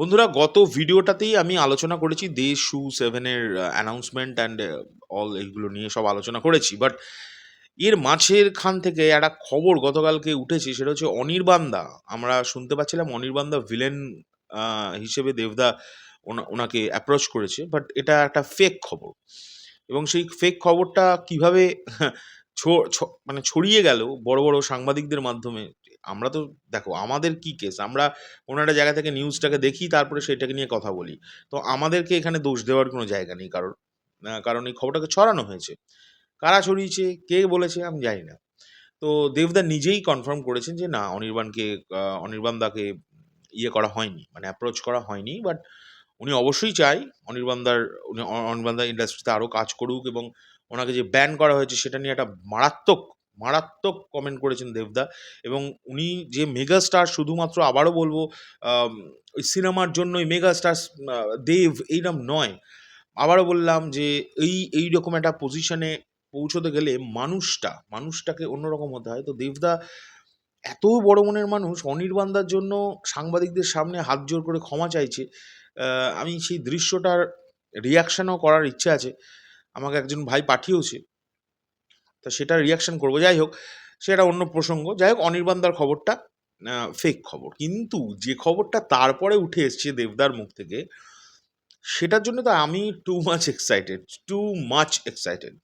বন্ধুরা, গত ভিডিওটাতেই আমি আলোচনা করেছি দেশ শু 7 এর অ্যানাউন্সমেন্ট অ্যান্ড অল এইগুলো নিয়ে সব আলোচনা করেছি। বাট এর মাঝের খান থেকে একটা খবর গতকালকে উঠেছে, সেটা হচ্ছে অনির্বাণ দা। আমরা শুনতে পাচ্ছিলাম অনির্বাণ দা ভিলেন হিসেবে দেবদা ওনাকে অ্যাপ্রোচ করেছে। বাট এটা একটা ফেক খবর, এবং সেই ফেক খবরটা কিভাবে মানে ছড়িয়ে গেল বড় বড় সাংবাদিকদের মাধ্যমে। আমরা তো দেখো, আমাদের কি কেস, আমরা কোনো একটা জায়গা থেকে নিউজটাকে দেখি, তারপরে সেটাকে নিয়ে কথা বলি। তো আমাদেরকে এখানে দোষ দেওয়ার কোনো জায়গা নেই কারোর। কারণ এই খবরটাকে ছড়ানো হয়েছে, কারা ছড়িয়েছে, কে বলেছে আমি জানি না। তো দেবদা নিজেই কনফার্ম করেছেন যে না, অনির্বাণ দাকে ইয়ে করা হয়নি, মানে অ্যাপ্রোচ করা হয়নি। বাট উনি অবশ্যই চাই অনির্বাণ দা ইন্ডাস্ট্রিতে আরও কাজ করুক, এবং ওনাকে যে ব্যান করা হয়েছে সেটা নিয়ে একটা মারাত্মক মারাত্মক কমেন্ট করেছেন দেবদা। এবং উনি যে মেগা স্টার, শুধুমাত্র আবারও বলবো, ওই সিনেমার জন্যই মেগা স্টার দেব এইরকম নয়। আবারও বললাম যে এইরকম একটা পজিশনে পৌঁছতে গেলে মানুষটাকে অন্যরকম হতে হয়। তো দেবদা এত বড় মনের মানুষ, অনির্বাণদার জন্য সাংবাদিকদের সামনে হাত জোড় করে ক্ষমা চাইছে। আমি সেই দৃশ্যটার রিয়াকশনও করার ইচ্ছে আছে, আমাকে একজন ভাই পাঠিয়েওছে। তো সেটার রিয়াকশন করব। যাই হোক, সেটা অন্য প্রসঙ্গ। যাই হোক, অনির্বাণদার খবরটা ফেক খবর। কিন্তু যে খবরটা তারপরে উঠে এসছে দেবদার মুখ থেকে, সেটার জন্য তো আমি টু মাচ এক্সাইটেড।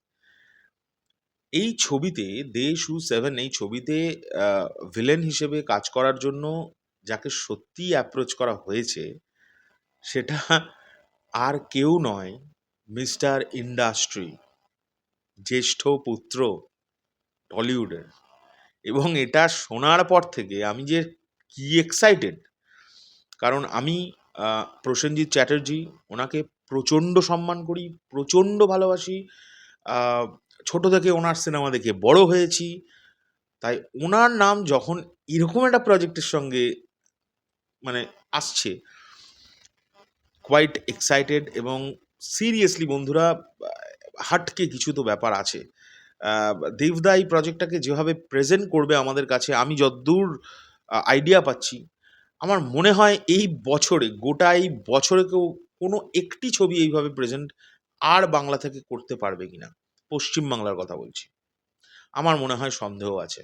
এই ছবিতে দে শু 7, এই ছবিতে ভিলেন হিসেবে কাজ করার জন্য যাকে সত্যিই অ্যাপ্রোচ করা হয়েছে, সেটা আর কেউ নয়, মিস্টার ইন্ডাস্ট্রি, জ্যেষ্ঠ পুত্র টলিউডের। এবং এটা শোনার পর থেকে আমি যে কি এক্সাইটেড! কারণ আমি প্রসেনজিৎ চ্যাটার্জি, ওনাকে প্রচণ্ড সম্মান করি, প্রচণ্ড ভালোবাসি। আহ, ছোট থেকে ওনার সিনেমা দেখে বড় হয়েছি। তাই ওনার নাম যখন এরকম একটা প্রজেক্টের সঙ্গে মানে আসছে, কোয়াইট এক্সাইটেড। এবং সিরিয়াসলি বন্ধুরা, হাটকে কিছু তো ব্যাপার আছে। দেবদা এই প্রজেক্টটাকে যেভাবে প্রেজেন্ট করবে আমাদের কাছে, আমি যতদূর আইডিয়া পাচ্ছি, আমার মনে হয় এই বছরে, গোটা এই বছরে কেউ কোনো একটি ছবি এইভাবে প্রেজেন্ট আর বাংলা থেকে করতে পারবে কিনা, পশ্চিম বাংলার কথা বলছি, আমার মনে হয় সন্দেহ আছে।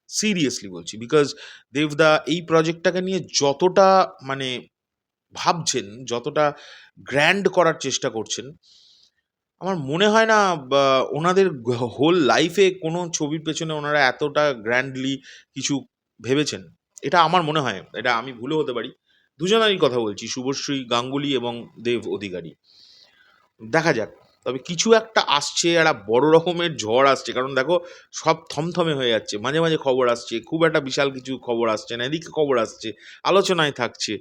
সিরিয়াসলি বলছি, বিকজ দেবদা এই প্রজেক্টটাকে নিয়ে যতটা মানে ভাবছেন, যতটা গ্র্যান্ড করার চেষ্টা করছেন, আমার মনে হয় না বা ওনাদের হোল লাইফে কোনো ছবির পেছনে ওনারা এতটা গ্র্যান্ডলি কিছু ভেবেছেন। এটা আমার মনে হয়, এটা আমি ভুলও হতে পারি। দুজনেরই কথা বলছি, শুভশ্রী গাঙ্গুলি এবং দেব অধিকারী। দেখা যাক। তবে কিছু একটা আসছে, একটা বড় রকমের ঝড় আসছে। কারণ দেখো, সব থমথমে হয়ে যাচ্ছে। মাঝে মাঝে খবর আসছে, খুব একটা বিশাল কিছু খবর আসছে না, এদিকে খবর আসছে, আলোচনায় থাকছে।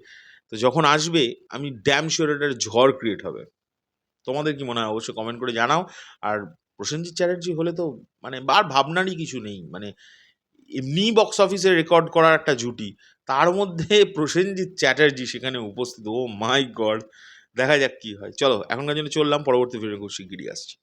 তো যখন আসবে, আমি ড্যাম শিওর এটার ঝড় ক্রিয়েট হবে। তোমাদের কি মনে হয় অবশ্যই কমেন্ট করে জানাও। আর প্রসেনজিৎ চ্যাটার্জি হলে তো মানে আর ভাবনারই কিছু নেই। মানে এমনি বক্স অফিসে রেকর্ড করার একটা জুটি, তার মধ্যে প্রসেনজিৎ চ্যাটার্জি সেখানে উপস্থিত। ও মাই গড! দেখা যাক কি হয়। চলো, এখনকার জন্য চললাম, পরবর্তী ভিডিও খুব শিগগিরই আসছি।